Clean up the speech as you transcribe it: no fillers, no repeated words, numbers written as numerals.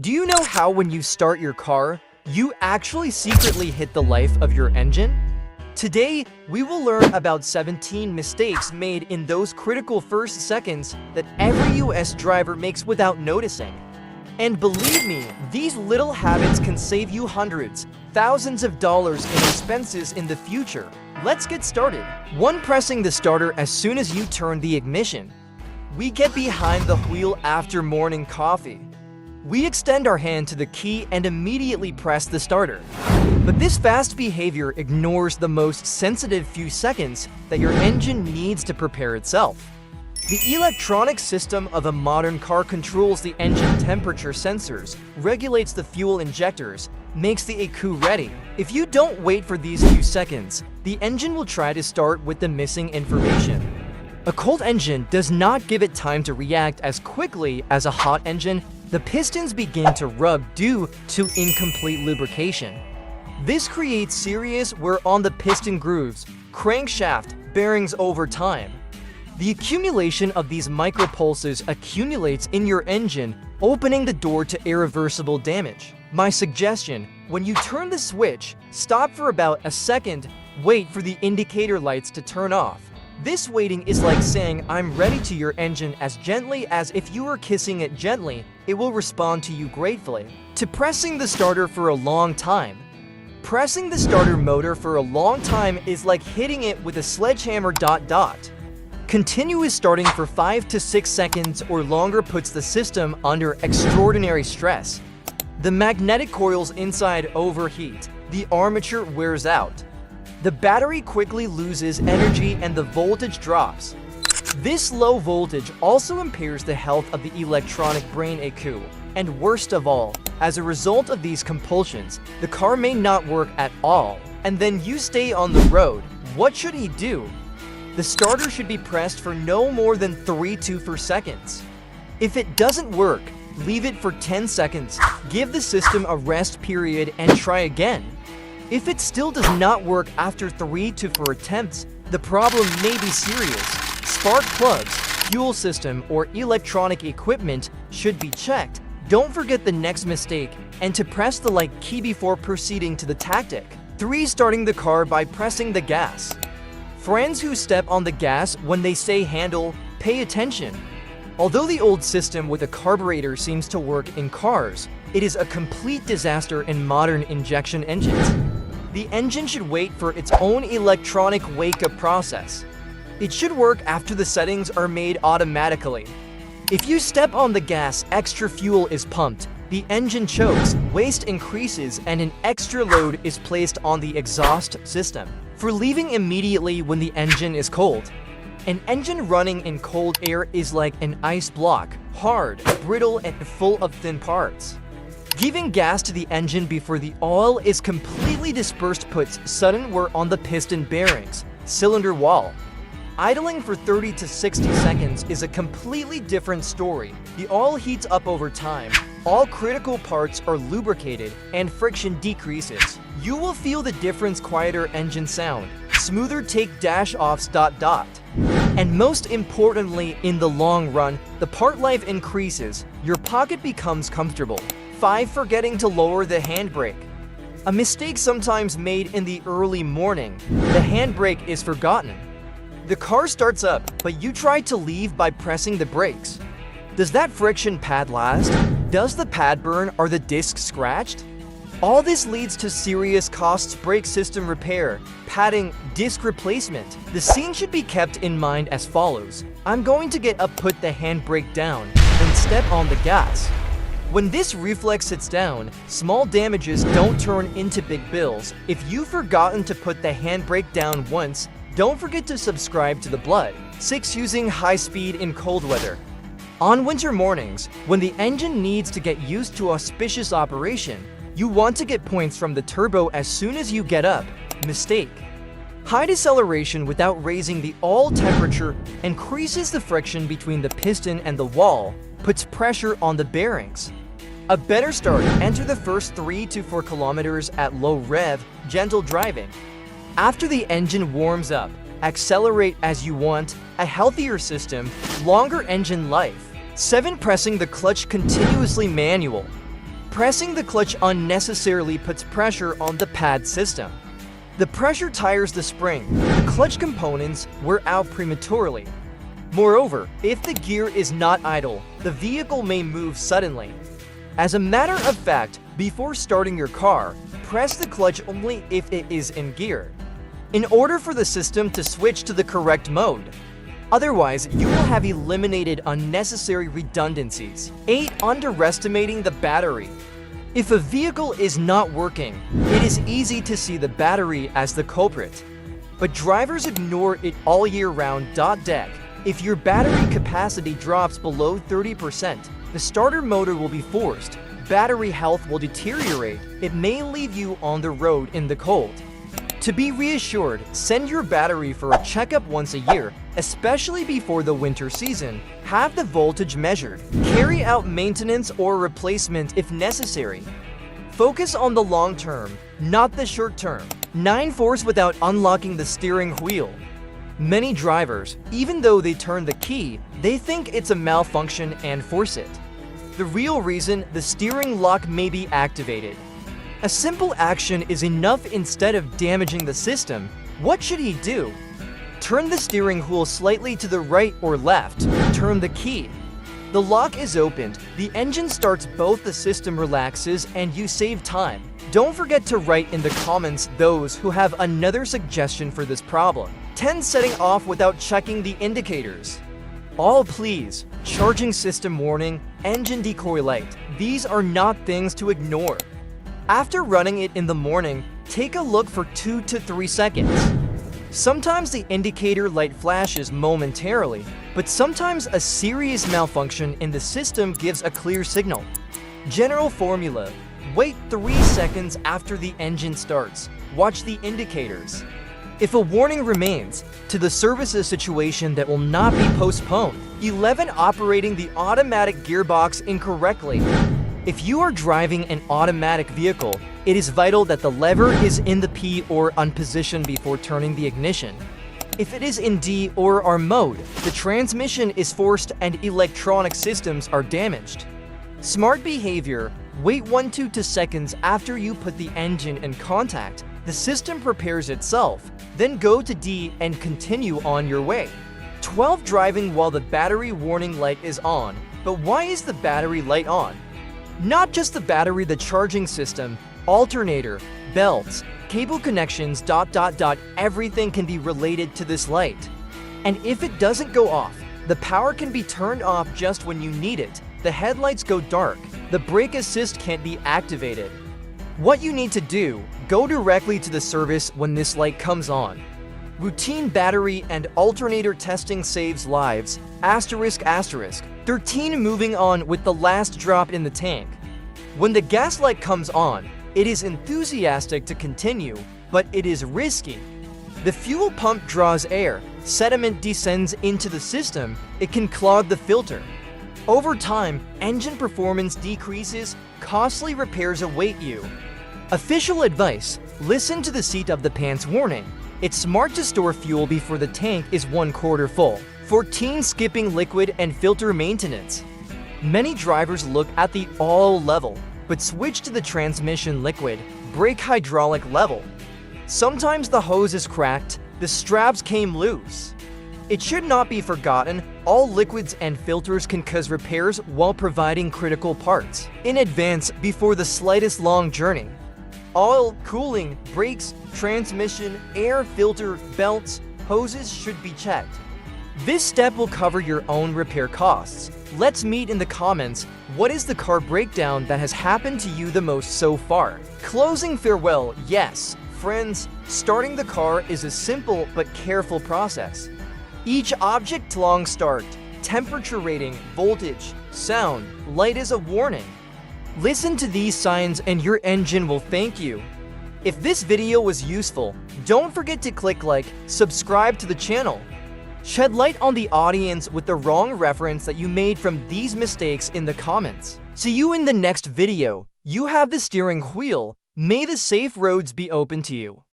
Do you know how when you start your car, you actually secretly hit the life of your engine? Today, we will learn about 17 mistakes made in those critical first seconds that every US driver makes without noticing. And believe me, these little habits can save you hundreds, thousands of dollars in expenses in the future. Let's get started. 1. Pressing the starter as soon as you turn the ignition. We get behind the wheel after morning coffee. We extend our hand to the key and immediately press the starter. But this fast behavior ignores the most sensitive few seconds that your engine needs to prepare itself. The electronic system of a modern car controls the engine temperature sensors, regulates the fuel injectors, makes the ECU ready. If you don't wait for these few seconds, the engine will try to start with the missing information. A cold engine does not give it time to react as quickly as a hot engine. The pistons begin to rub due to incomplete lubrication. This creates serious wear on the piston grooves, crankshaft, bearings over time. The accumulation of these micropulses accumulates in your engine, opening the door to irreversible damage. My suggestion, when you turn the switch, stop for about a second, wait for the indicator lights to turn off. This waiting is like saying "I'm ready" to your engine as gently as if you were kissing it gently. It will respond to you gratefully. To pressing the starter for a long time. Pressing the starter motor for a long time is like hitting it with a sledgehammer. Continuous starting for 5 to 6 seconds or longer puts the system under extraordinary stress. The magnetic coils inside overheat. The armature wears out. The battery quickly loses energy and the voltage drops. This low voltage also impairs the health of the electronic brain ECU. And worst of all, as a result of these compulsions, the car may not work at all. And then you stay on the road. What should he do? The starter should be pressed for no more than 3 to 4 seconds. If it doesn't work, leave it for 10 seconds. Give the system a rest period and try again. If it still does not work after 3 to 4 attempts, the problem may be serious. Spark plugs, fuel system, or electronic equipment should be checked. Don't forget the next mistake and to press the like key before proceeding to the tactic. 3. Starting the car by pressing the gas. Friends who step on the gas when they say handle, pay attention. Although the old system with a carburetor seems to work in cars, it is a complete disaster in modern injection engines. The engine should wait for its own electronic wake-up process. It should work after the settings are made automatically. If you step on the gas, extra fuel is pumped, the engine chokes, waste increases, and an extra load is placed on the exhaust system. For leaving immediately when the engine is cold. An engine running in cold air is like an ice block, hard, brittle, and full of thin parts. Giving gas to the engine before the oil is completely dispersed puts sudden wear on the piston bearings, cylinder wall. Idling for 30 to 60 seconds is a completely different story. The oil heats up over time, all critical parts are lubricated, and friction decreases. You will feel the difference: quieter engine sound, smoother take dash-offs. And most importantly, in the long run, the part life increases, your pocket becomes comfortable. 5. Forgetting to lower the handbrake. A mistake sometimes made in the early morning. The handbrake is forgotten. The car starts up, but you try to leave by pressing the brakes. Does that friction pad last? Does the pad burn? Are the discs scratched? All this leads to serious costs: brake system repair, padding, disc replacement. The scene should be kept in mind as follows. I'm going to get up, put the handbrake down, then step on the gas. When this reflex sits down, small damages don't turn into big bills. If you've forgotten to put the handbrake down once, don't forget to subscribe to the blood. 6. Using high speed in cold weather. On winter mornings, when the engine needs to get used to auspicious operation, you want to get points from the turbo as soon as you get up. Mistake. High deceleration without raising the oil temperature increases the friction between the piston and the wall, puts pressure on the bearings. A better start: enter the first 3 to 4 kilometers at low rev, gentle driving. After the engine warms up, accelerate as you want. A healthier system, longer engine life. 7. Pressing the clutch continuously manual. Pressing the clutch unnecessarily puts pressure on the pad system. The pressure tires the spring. The clutch components wear out prematurely. Moreover, if the gear is not idle, the vehicle may move suddenly. As a matter of fact, before starting your car, press the clutch only if it is in gear, in order for the system to switch to the correct mode. Otherwise, you will have eliminated unnecessary redundancies. 8. Underestimating the battery. If a vehicle is not working, it is easy to see the battery as the culprit. But drivers ignore it all year round. Deck. If your battery capacity drops below 30%, the starter motor will be forced. Battery health will deteriorate. It may leave you on the road in the cold. To be reassured, send your battery for a checkup once a year, especially before the winter season. Have the voltage measured. Carry out maintenance or replacement if necessary. Focus on the long term, not the short term. 9. Force without unlocking the steering wheel. Many drivers, even though they turn the key, they think it's a malfunction and force it. The real reason, the steering lock may be activated. A simple action is enough. Instead of damaging the system, what should he do? Turn the steering wheel slightly to the right or left. Turn the key. The lock is opened, the engine starts, both the system relaxes, and you save time. Don't forget to write in the comments those who have another suggestion for this problem. 10. Setting off without checking the indicators. All please, charging system warning, engine decoy light. These are not things to ignore. After running it in the morning, take a look for 2 to 3 seconds. Sometimes the indicator light flashes momentarily, but sometimes a serious malfunction in the system gives a clear signal. General formula: wait 3 seconds after the engine starts. Watch the indicators. If a warning remains, to the service a situation that will not be postponed. 11. Operating the automatic gearbox incorrectly. If you are driving an automatic vehicle, it is vital that the lever is in the P or on position before turning the ignition. If it is in D or R mode, the transmission is forced and electronic systems are damaged. Smart behavior: wait 1 to 2 seconds after you put the engine in contact. The system prepares itself, then go to D and continue on your way. 12. Driving while the battery warning light is on. But why is the battery light on? Not just the battery, the charging system, alternator, belts, cable connections, everything can be related to this light. And if it doesn't go off, the power can be turned off just when you need it. The headlights go dark. The brake assist can't be activated. What you need to do, go directly to the service when this light comes on. Routine battery and alternator testing saves lives. ***. 13. Moving on with the last drop in the tank. When the gas light comes on, it is enthusiastic to continue, but it is risky. The fuel pump draws air, sediment descends into the system, it can clog the filter. Over time, engine performance decreases, costly repairs await you. Official advice: listen to the seat of the pants warning. It's smart to store fuel before the tank is 1/4 full. 14. Skipping liquid and filter maintenance. Many drivers look at the oil level, but switch to the transmission liquid, brake hydraulic level. Sometimes the hose is cracked, the straps came loose. It should not be forgotten, all liquids and filters can cause repairs while providing critical parts in advance before the slightest long journey. Oil, cooling, brakes, transmission, air filter, belts, hoses should be checked. This step will cover your own repair costs. Let's meet in the comments. What is the car breakdown that has happened to you the most so far? Closing farewell. Yes, friends, starting the car is a simple but careful process. Each object long start, temperature rating, voltage, sound, light is a warning. Listen to these signs and your engine will thank you. If this video was useful, don't forget to click like, subscribe to the channel. Shed light on the audience with the wrong reference that you made from these mistakes in the comments. See you in the next video. You have the steering wheel. May the safe roads be open to you.